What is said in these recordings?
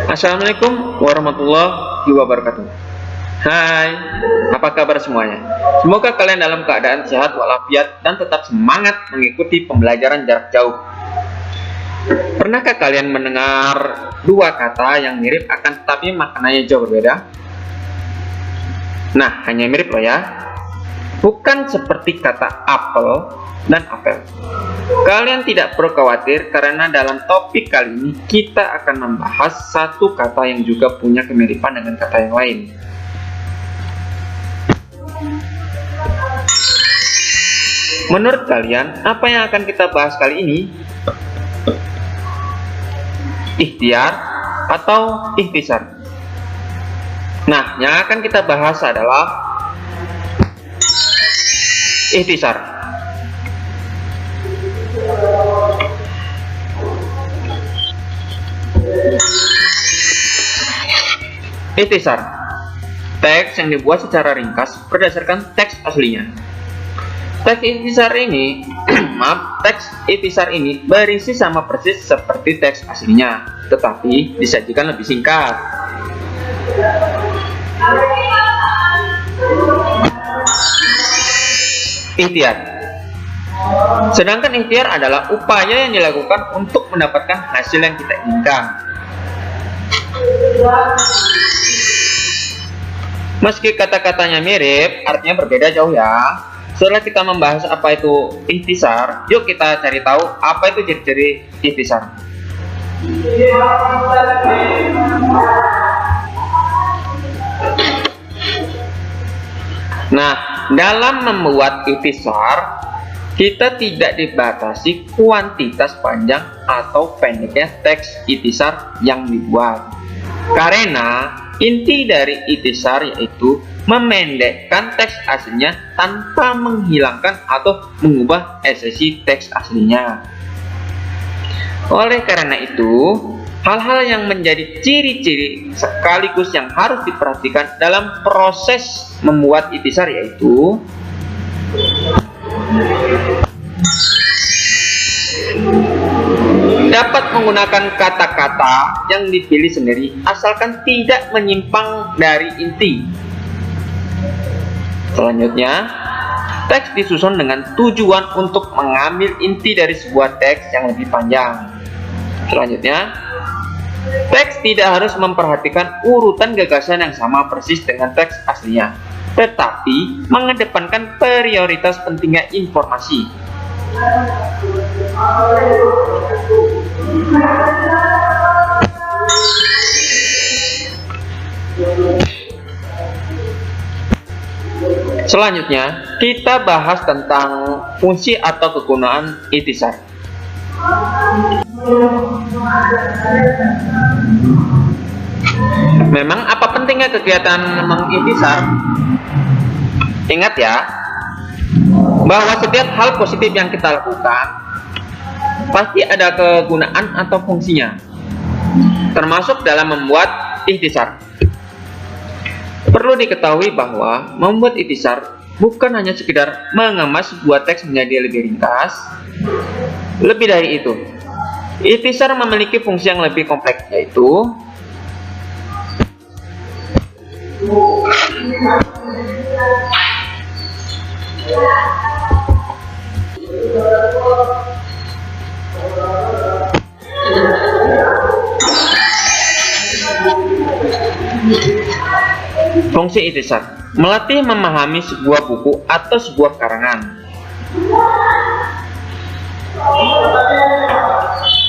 Assalamualaikum warahmatullahi wabarakatuh. Hai, apa kabar semuanya? Semoga kalian dalam keadaan sehat walafiat dan tetap semangat mengikuti pembelajaran jarak jauh. Pernahkah kalian mendengar dua kata yang mirip akan tetapi maknanya jauh berbeda? Nah, hanya mirip loh ya. Bukan seperti kata apel dan apel. Kalian tidak perlu khawatir karena dalam topik kali ini kita akan membahas satu kata yang juga punya kemiripan dengan kata yang lain. Menurut kalian, apa yang akan kita bahas kali ini? Ikhtiar atau ikhtisar? Nah, yang akan kita bahas adalah ikhtisar. Ikhtisar, teks yang dibuat secara ringkas berdasarkan teks aslinya. Teks ikhtisar ini berisi sama persis seperti teks aslinya, tetapi disajikan lebih singkat. Ikhtiar. Sedangkan ikhtiar adalah upaya yang dilakukan untuk mendapatkan hasil yang kita inginkan. Meski kata-katanya mirip, artinya berbeda jauh ya. Setelah kita membahas apa itu ikhtisar, yuk kita cari tahu apa itu ciri-ciri ikhtisar. Nah, dalam membuat ikhtisar, kita tidak dibatasi kuantitas panjang atau pendeknya teks ikhtisar yang dibuat. Karena inti dari ikhtisar yaitu memendekkan teks aslinya tanpa menghilangkan atau mengubah esensi teks aslinya. Oleh karena itu, hal-hal yang menjadi ciri-ciri sekaligus yang harus diperhatikan dalam proses membuat ikhtisar yaitu dapat menggunakan kata-kata yang dipilih sendiri asalkan tidak menyimpang dari inti. Selanjutnya, teks disusun dengan tujuan untuk mengambil inti dari sebuah teks yang lebih panjang. Selanjutnya, teks tidak harus memperhatikan urutan gagasan yang sama persis dengan teks aslinya, tetapi mengedepankan prioritas pentingnya informasi. Selanjutnya, kita bahas tentang fungsi atau kegunaan ikhtisar. Memang apa pentingnya kegiatan mengikhtisar? Ingat ya, bahwa setiap hal positif yang kita lakukan pasti ada kegunaan atau fungsinya, termasuk dalam membuat ikhtisar. Perlu diketahui bahwa membuat ikhtisar bukan hanya sekedar mengemas sebuah teks menjadi lebih ringkas. Lebih dari itu, ikhtisar memiliki fungsi yang lebih kompleks, yaitu fungsi ikhtisar melatih memahami sebuah buku atau sebuah karangan.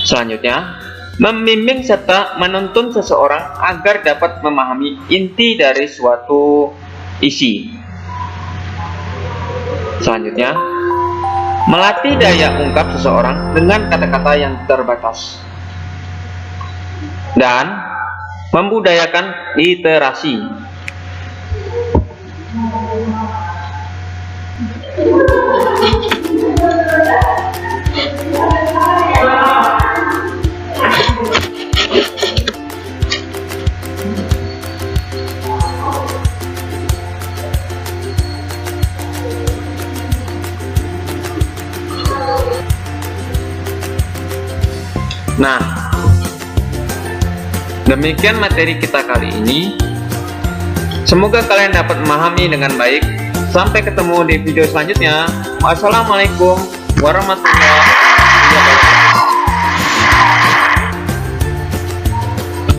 Selanjutnya, membimbing serta menuntun seseorang agar dapat memahami inti dari suatu isi. Selanjutnya, melatih daya ungkap seseorang dengan kata-kata yang terbatas. Dan membudayakan literasi. Nah, Demikian materi kita kali ini. Semoga kalian dapat memahami dengan baik. Sampai ketemu di video selanjutnya. Wassalamualaikum warahmatullahi wabarakatuh.